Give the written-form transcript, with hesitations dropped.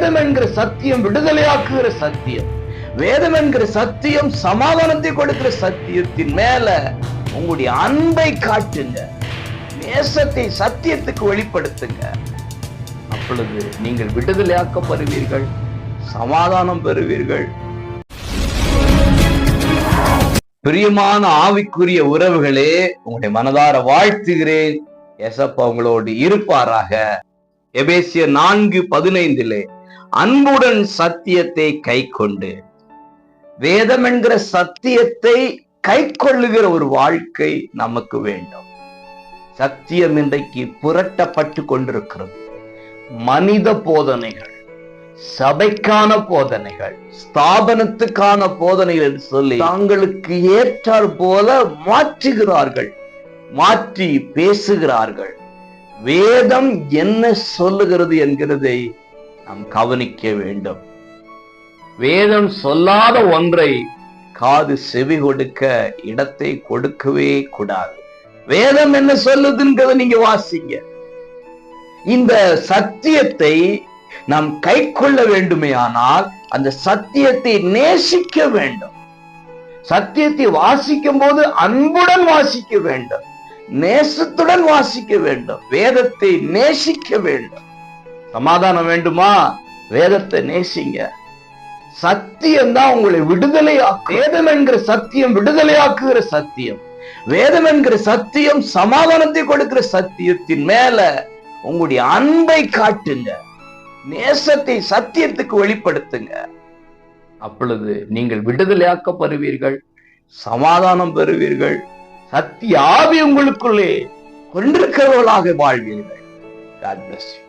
வேதம் என்கிற சத்தியம் விடுதலையாக்குகிற சத்தியம். வேதம் என்கிற சத்தியம் சமாதானத்தை கொடுக்கிற சத்தியத்தின் மேல உங்களுடைய அன்பை காட்டுங்க, நேசத்தை சத்தியத்துக்கு வெளிப்படுத்துங்க. அப்பொழுது நீங்கள் விடுதலையாக்கப்படுவீர்கள், சமாதானம் பெறுவீர்கள். பிரியமான ஆவிக்குரிய உறவுகளே, உங்களுடைய மனதார வாழ்த்துகிறேன். ஏசப்பா உங்களோடு இருப்பாராக. எபேசியர் 4:15 அன்புடன் சத்தியத்தை கை கொண்டு, வேதம் என்கிற சத்தியத்தை கை கொள்ளுகிற ஒரு வாழ்க்கை நமக்கு வேண்டும். சத்தியம் இன்றைக்கு புரட்டப்பட்டு கொண்டிருக்கிறது. மனித போதனைகள், சபைக்கான போதனைகள், ஸ்தாபனத்துக்கான போதனைகள் என்று சொல்லி தாங்களுக்கு ஏற்றார் போல மாற்றுகிறார்கள், மாற்றி பேசுகிறார்கள். வேதம் என்ன சொல்லுகிறது என்கிறதை நாம் கவனிக்க வேண்டும். வேதம் சொல்லாத ஒன்றை காது செவி கொடுக்க இடத்தை கொடுக்கவே கூடாது. வேதம் என்ன சொல்லுதுங்கிறத நீங்க வாசிங்க. இந்த சத்தியத்தை நாம் கை கொள்ள வேண்டுமே ஆனால் அந்த சத்தியத்தை நேசிக்க வேண்டும். சத்தியத்தை வாசிக்கும் போது அன்புடன் வாசிக்க வேண்டும், நேசத்துடன் வாசிக்க வேண்டும், வேதத்தை நேசிக்க வேண்டும். சமாதானம் வேண்டுமா? வேதத்தை நேசிங்க. சத்தியம் தான் உங்களை விடுதலையாக்கு. வேதம் என்கிற சத்தியம் விடுதலையாக்குகிற சத்தியம். வேதம் என்கிற சத்தியம் சமாதானத்தை கொடுக்கிற சத்தியத்தின் மேல உங்களுடைய அன்பை காட்டுங்க, நேசத்தை சத்தியத்துக்கு வெளிப்படுத்துங்க. அப்பொழுது நீங்கள் விடுதலையாக்கப்படுவீர்கள், சமாதானம் பெறுவீர்கள், சத்திய ஆவி உங்களுக்குள்ளே கொண்டிருக்கிறவர்களாக வாழ்வீர்கள். God bless you.